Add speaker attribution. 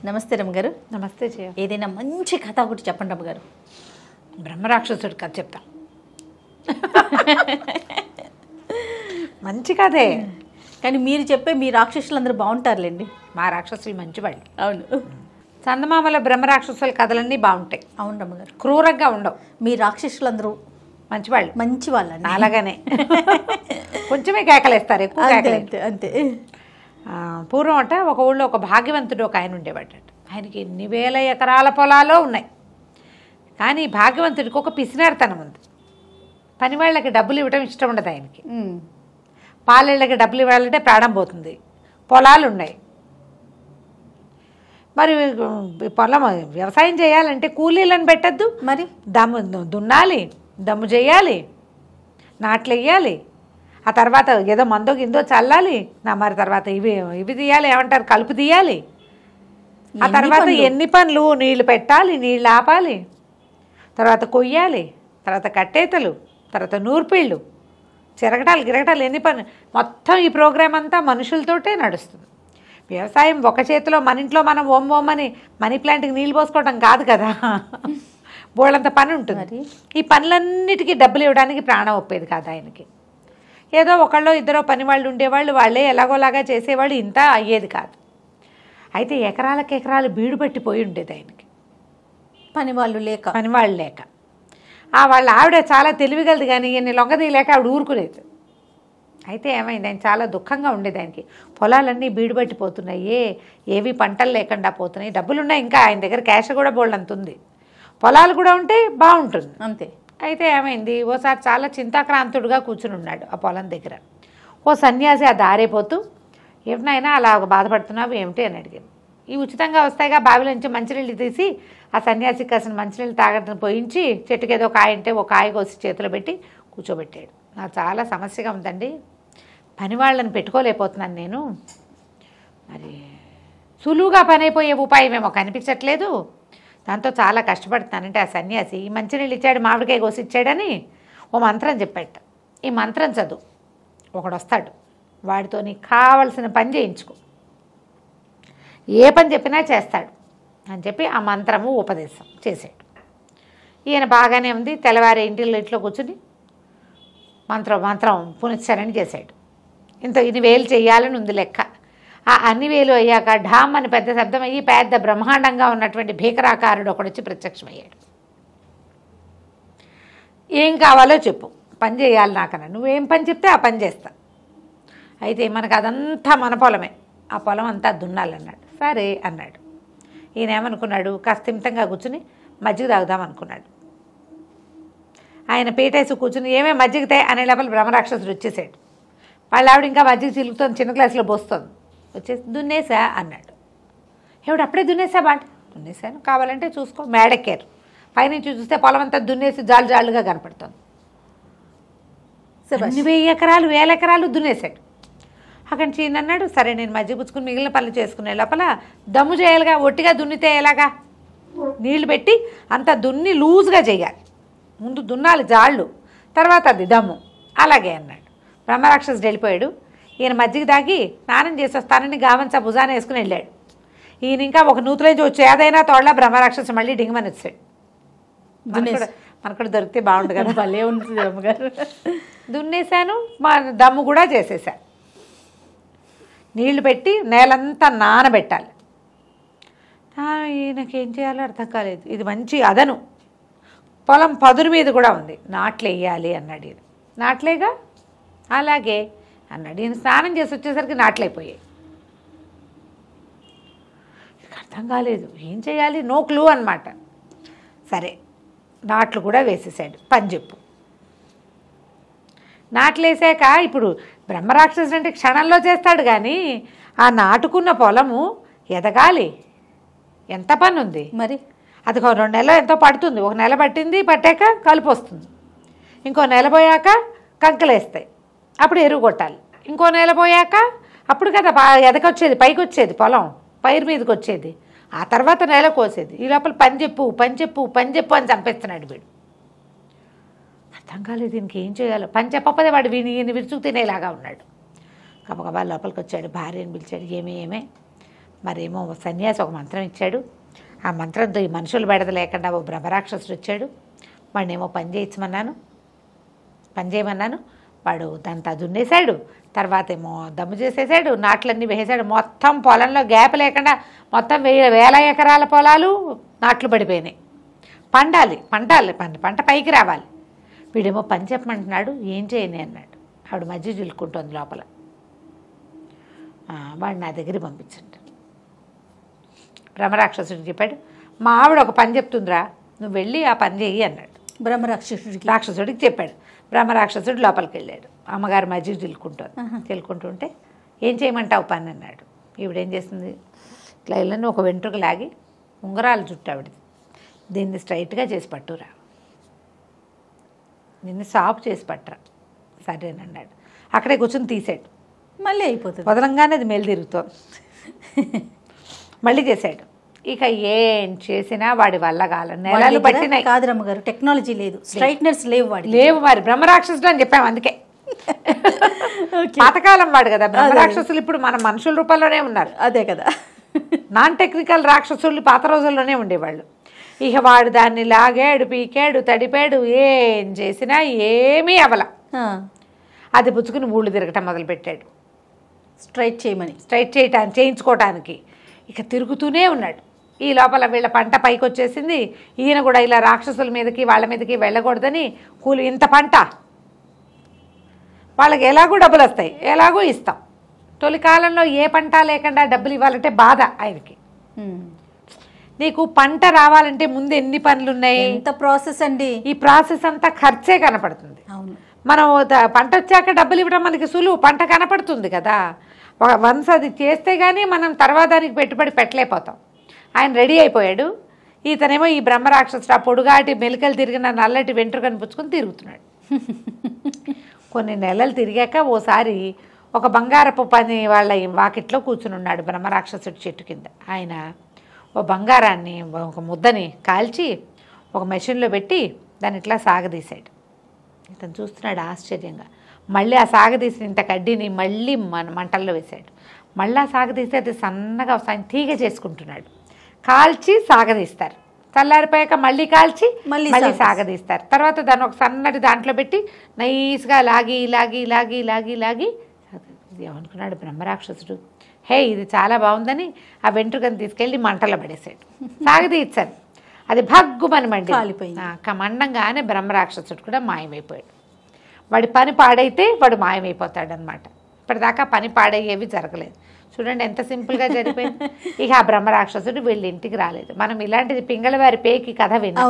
Speaker 1: నమస్తే రమ్మగారు.
Speaker 2: నమస్తే జయ.
Speaker 1: ఏదైనా మంచి కథ ఒకటి చెప్పండి రమ్మగారు.
Speaker 2: బ్రహ్మరాక్షసుడి కథ చెప్తాం. మంచి కథే,
Speaker 1: కానీ మీరు చెప్పే మీ రాక్షసులందరూ బాగుంటారులేండి.
Speaker 2: మా రాక్షసులు మంచివాళ్ళు.
Speaker 1: అవును
Speaker 2: చందమామల బ్రహ్మరాక్షసుల కథలన్నీ బాగుంటాయి.
Speaker 1: అవును రమ్మగారు,
Speaker 2: క్రూరంగా ఉండవు.
Speaker 1: మీ రాక్షసులందరూ
Speaker 2: మంచివాళ్ళు.
Speaker 1: మంచి వాళ్ళండి.
Speaker 2: అలాగనే కొంచెమే కేకలేస్తారు, ఎక్కువ కేకలేదు.
Speaker 1: అంతే.
Speaker 2: పూర్వం అట ఒక ఊళ్ళో ఒక భాగ్యవంతుడు ఒక ఆయన ఉండేవాడట. ఆయనకి ఎన్ని వేల ఎకరాల పొలాలో ఉన్నాయి. కానీ భాగ్యవంతుడికి ఒక పిసినారితనం ఉంది. పని వాళ్ళకి డబ్బులు ఇవ్వడం ఇష్టం ఉండదు ఆయనకి. పాలేళ్ళకి డబ్బులు ఇవ్వాలంటే ప్రాణం పోతుంది. పొలాలు ఉన్నాయి, మరి పొలం వ్యవసాయం చేయాలంటే కూలీలను పెట్టద్దు,
Speaker 1: మరి
Speaker 2: దమ్ము దున్నాలి, దమ్ము చేయాలి, నాట్లు వేయాలి, ఆ తర్వాత ఏదో మందో గిందో చల్లాలి, మరి తర్వాత ఇవి తీయాలి, ఏమంటారు కలుపు తీయాలి, ఆ తర్వాత ఎన్ని పనులు, నీళ్లు పెట్టాలి, నీళ్ళు ఆపాలి, తర్వాత కొయ్యాలి, తర్వాత కట్టేతలు, తర్వాత నూర్పిళ్ళు, చిరగటాలు గిరగటాలు, ఎన్ని పనులు. మొత్తం ఈ ప్రోగ్రాం అంతా మనుషులతోటే నడుస్తుంది. వ్యవసాయం ఒక చేతిలో మన ఇంట్లో మనం ఓం ఓం అని మనీ ప్లాంట్కి నీళ్ళు పోసుకోవడం కాదు కదా, బోళ్ళంత పని ఉంటుంది. ఈ పనులన్నిటికీ డబ్బులు ఇవ్వడానికి ప్రాణం ఒప్పేది కాదు ఆయనకి. ఏదో ఒకళ్ళో ఇద్దరో పని వాళ్ళు ఉండేవాళ్ళు, వాళ్ళే ఎలాగోలాగా చేసేవాళ్ళు, ఇంత అయ్యేది కాదు. అయితే ఎకరాలకు ఎకరాలు బీడు పట్టిపోయి ఉండేది ఆయనకి,
Speaker 1: పనివాళ్ళు
Speaker 2: లేక. వాళ్ళ ఆవిడ చాలా తెలివిగలది, కానీ ఈయన్ని లొంగదీయలేక ఆవిడ ఊరుకునేది. అయితే ఏమైంది, ఆయన చాలా దుఃఖంగా ఉండేది. ఆయనకి పొలాలన్నీ బీడు పట్టిపోతున్నాయి, ఏవి పంటలు లేకుండా పోతున్నాయి, డబ్బులు ఉన్నాయి, ఇంకా ఆయన దగ్గర క్యాష్ కూడా బోల్డంత ఉంది, పొలాలు కూడా ఉంటే బాగుంటుంది
Speaker 1: అంతే.
Speaker 2: అయితే ఏమైంది, ఓసారి చాలా చింతాక్రాంతుడుగా కూర్చుని ఉన్నాడు ఆ పొలం దగ్గర. ఓ సన్యాసి ఆ దారైపోతూ, ఏమినైనా అలా బాధపడుతున్నావు ఏమిటి అని అడిగాను. ఈ ఉచితంగా వస్తాయిగా బావిలో నుంచి మంచినీళ్ళు తీసి ఆ సన్యాసికి కాసిన మంచినీళ్ళు తాగడం పోయించి, చెట్టుకి ఏదో కాయ ఉంటే ఒక కాయ కోసి చేతిలో పెట్టి కూర్చోబెట్టాడు. నాకు చాలా సమస్యగా ఉందండి, పని వాళ్ళని పెట్టుకోలేకపోతున్నాను నేను, మరి సులువుగా పని అయిపోయే ఉపాయం ఏమో కనిపించట్లేదు, దాంతో చాలా కష్టపడుతున్నానంటే ఆ సన్యాసి ఈ మంచినీళ్ళు ఇచ్చాడు, మామిడికాయ కోసి ఇచ్చాడని ఓ మంత్రం చెప్పాట. ఈ మంత్రం చదువు, ఒకడు వస్తాడు, వాడితో నీకు కావలసిన పని చేయించుకో, ఏ పని చెప్పినా చేస్తాడు అని చెప్పి ఆ మంత్రము ఉపదేశం చేశాడు. ఈయన బాగానే ఉంది, తెల్లవారి ఇంట్లో కూర్చుని మంత్రం పునశ్చరణ చేశాడు. ఇన్ని వేలు చేయాలని ఉంది లెక్క. ఆ అన్ని వేలు అయ్యాక ఢామ్ అని పెద్ద శబ్దం అయ్యి పెద్ద బ్రహ్మాండంగా ఉన్నటువంటి భీకరాకారుడు ఒకడు వచ్చి ప్రత్యక్షమయ్యాడు. ఏం కావాలో చెప్పు, పని చేయాలి నాకన్నా, నువ్వేం పని చెప్తే ఆ పని చేస్తా. అయితే మనకు అదంతా మన పొలమే, ఆ పొలం అంతా దున్నాలన్నాడు. సరే అన్నాడు. ఈయన ఏమనుకున్నాడు, కాస్త ఇమితంగా కూర్చుని మజ్జిగ తాగుదాం అనుకున్నాడు. ఆయన పీటేసి కూర్చుని ఏమే మజ్జిగతే అనే లోపల బ్రహ్మరాక్షసుడు వచ్చేసాడు. వాళ్ళ ఆవిడ ఇంకా మజ్జిగ చిలుకుతుంది, చిన్న గ్లాసులో పోస్తుంది. వచ్చేసి దున్నేసా అన్నాడు. ఎవడు అప్పుడే దున్నేసా బాంట, దున్నేసాను, కావాలంటే చూసుకో. మేడెక్కారు, పైనుంచి చూస్తే పొలం అంతా దున్నేసి జాలుగా కనపడుతుంది. 1000 ఎకరాలు 1000 ఎకరాలు దున్నేశాడు. అక్కడి నుంచి అన్నాడు, సరే నేను మజ్జిగ పుచ్చుకుని మిగిలిన పనులు చేసుకునే లోపల దమ్ము చేయాలిగా, ఒట్టిగా దున్నితే ఎలాగా, నీళ్లు పెట్టి అంత దున్ని లూజ్గా చేయాలి, ముందు దున్నాలి జాళ్ళు, తర్వాత అది దమ్ము, అలాగే అన్నాడు. బ్రహ్మరాక్షసుడు వెళ్ళిపోయాడు. ఈయన మజ్జిగ దాగి స్నానం చేసి వస్తానని గావంచా భుజాన వేసుకుని వెళ్ళాడు. ఈయన ఇంకా ఒక నూతులేంచి వచ్చి ఏదైనా తోడలా బ్రహ్మరాక్షసు మళ్ళీ డింగమని వచ్చాడు. మనకు దొరికితే బాగుండు కదా,
Speaker 1: భలే ఉంటుంది అమ్మగారు.
Speaker 2: దున్నేశాను, మా దమ్ము కూడా చేసేసాను. నీళ్లు పెట్టి నేలంతా నానబెట్టాలి. ఈయనకేం చేయాలో అర్థం కాలేదు. ఇది మంచి అదను, పొలం పదురు మీద కూడా ఉంది, నాట్లు వేయాలి అన్నాడు. ఈయన నాట్లేగా, అలాగే అన్నాడు. ఈయన స్నానం చేసి వచ్చేసరికి నాట్లయిపోయాయి. అర్థం కాలేదు, ఏం చేయాలి, నో క్లూ అనమాట. సరే నాట్లు కూడా వేసేసాడు, పని చెప్పు. నాట్లేసాక ఇప్పుడు బ్రహ్మరాక్షసుడు అంటే క్షణంలో చేస్తాడు, కానీ ఆ నాటుకున్న పొలము ఎదగాలి, ఎంత పని ఉంది
Speaker 1: మరి.
Speaker 2: అది 2 నెలలు ఎంతో పడుతుంది. 1 నెల పట్టాక కలుపు వస్తుంది, ఇంకో నెల పోయాక కంకలేస్తాయి, అప్పుడు ఎరువు కొట్టాలి, ఇంకో నెల పోయాక అప్పుడు కదా ఎదకొచ్చేది, పైకి వచ్చేది, పొలం పైరు మీదకి వచ్చేది, ఆ తర్వాత నెల కోసేది. ఈ లోపల పని చెప్పు అని చంపేస్తున్నాడు వీడు. అర్థం కాలేదు దీనికి ఏం చేయాలో. పని చెప్పకపోతే వాడు ఈయన విరుచుకు తినేలాగా ఉన్నాడు. గబగబా లోపలికి వచ్చాడు, భార్యను పిలిచాడు. ఏమే మరేమో సన్యాసి ఒక మంత్రం ఇచ్చాడు. ఆ మంత్రంతో ఈ మనుషులు బెడద లేకుండా ఓ బ్రహ్మరాక్షసుడు వచ్చాడు. వాడినేమో పని చేయమన్నాను. వాడు దాంతో దున్నేశాడు. తర్వాత ఏమో దమ్ము చేసేసాడు, నాట్లన్నీ వేసాడు. మొత్తం పొలంలో గ్యాప్ లేకుండా మొత్తం వేల ఎకరాల పొలాలు నాట్లు పడిపోయినాయి. పంట పైకి రావాలి. వీడేమో పని చెప్పమంటున్నాడు. ఏం చేయని అన్నాడు. ఆవిడ మధ్య చిలుక్కుంటుంది లోపల. వాడు నా దగ్గర పంపించండి. బ్రహ్మరాక్షసుడికి చెప్పాడు, మా ఆవిడ ఒక పని చెప్తుందిరా, నువ్వు వెళ్ళి ఆ పని చెయ్యి అన్నాడు. రాక్షసుడికి చెప్పాడు. బ్రహ్మరాక్షసుడు లోపలికి వెళ్ళాడు. అమ్మగారు మధ్య చిలుకుంటుంటే ఏం చేయమంటావు పని అన్నాడు. ఈవిడేం చేస్తుంది, ఇట్లా ఇళ్ళని ఒక వెంట్రుక లాగి ఉంగరాలు చుట్టూ ఆవిడది, దీన్ని స్ట్రైట్గా చేసి పట్టురా, నిన్ను సాఫ్ చేసి పట్టరా. సరేనన్నాడు. అక్కడే కూర్చొని తీసాడు.
Speaker 1: మళ్ళీ అయిపోతుంది.
Speaker 2: వదలంగానే అది మేలు తిరుగుతోంది. మళ్ళీ చేశాడు. ఇక ఏం చేసినా వాడి వల్ల నెలలు పట్టినాయి.
Speaker 1: కాదు రమ్మగారు, టెక్నాలజీ లేదు, స్ట్రైట్నర్స్
Speaker 2: లేవు. మరి బ్రహ్మరాక్షసుడు అని చెప్పాము అందుకే. పాతకాలం వాడు కదా. బ్రహ్మరాక్షసులు ఇప్పుడు మన మనుషుల రూపంలోనే ఉన్నారు.
Speaker 1: అదే కదా.
Speaker 2: నాన్ టెక్నికల్ రాక్షసులు పాత రోజుల్లోనే ఉండేవాళ్ళు. ఇక వాడు దాన్ని లాగాడు, పీకాడు, తడిపాడు. ఏం చేసినా ఏమీ అవల. అది పుచ్చుకుని ఊళ్ళు తిరగటం మొదలుపెట్టాడు.
Speaker 1: స్ట్రైట్
Speaker 2: చేయించుకోవటానికి. ఇక తిరుగుతూనే ఉన్నాడు. ఈ లోపల వీళ్ళ పంట పైకి వచ్చేసింది. ఈయన కూడా ఇలా రాక్షసుల మీదకి వాళ్ళ మీదకి వెళ్ళకూడదని కూలి, ఇంత పంట వాళ్ళకి ఎలాగూ డబ్బులు వస్తాయి, ఎలాగూ ఇస్తాం. తొలి కాలంలో ఏ పంట లేకుండా డబ్బులు ఇవ్వాలంటే బాధ ఆయనకి. నీకు పంట రావాలంటే ముందు ఎన్ని పనులు ఉన్నాయి,
Speaker 1: ఎంత ప్రాసెస్ అండి.
Speaker 2: ఈ ప్రాసెస్ అంతా ఖర్చే కనపడుతుంది. మనం పంట వచ్చాక డబ్బులు ఇవ్వడం మనకి సులువు, పంట కనపడుతుంది కదా. వన్స్ అది చేస్తే కానీ మనం తర్వాత దానికి పెట్టుబడి పెట్టలేకపోతాం. ఆయన రెడీ అయిపోయాడు. ఇతనేమో ఈ బ్రహ్మరాక్షసుడు ఆ పొడుగాటి మెలికలు తిరిగిన నల్లటి వెంట్రుకని పుచ్చుకొని తిరుగుతున్నాడు. కొన్ని నెలలు తిరిగాక ఓసారి ఒక బంగారపు పని వాళ్ళ వాకిట్లో కూర్చుని ఉన్నాడు బ్రహ్మరాక్షసుడి చెట్టు కింద. ఆయన ఓ బంగారాన్ని, ఒక ముద్దని కాల్చి ఒక మెషిన్లో పెట్టి దాన్ని ఇట్లా సాగదీశాడు. ఇతను చూస్తున్నాడు ఆశ్చర్యంగా. మళ్ళీ ఆ సాగదీసిన ఇంత కడ్డీని మళ్ళీ మంటల్లో వేశాడు. మళ్ళీ ఆ సాగదీస్తే అది సన్నగా ఆయన తీగ చేసుకుంటున్నాడు. కాల్చి సాగదీస్తారు. చల్లారిపోయాక మళ్ళీ కాల్చి మళ్ళీ సాగదీస్తారు. తర్వాత దాన్ని ఒక సన్నటి దాంట్లో పెట్టి నైస్గా లాగి ఏమనుకున్నాడు బ్రహ్మరాక్షసుడు, హే ఇది చాలా బాగుందని ఆ వెంట్రుకని తీసుకెళ్ళి మంటలో పడేసాడు. సాగదీచ్చారు. అది భగ్గుమని మండంగానే బ్రహ్మరాక్షసుడు కూడా మాయమైపోయాడు. వాడి పని పాడైతే వాడు మాయమైపోతాడు అనమాట. ఇప్పటిదాకా పని పాడయ్యేవి జరగలేదు. చూడండి ఎంత సింపుల్గా జరిగిపోయింది. ఇక ఆ బ్రహ్మరాక్షసుడు వీళ్ళ ఇంటికి రాలేదు. మనం ఇలాంటిది పింగళవారి పేకి కథ విన్నాం.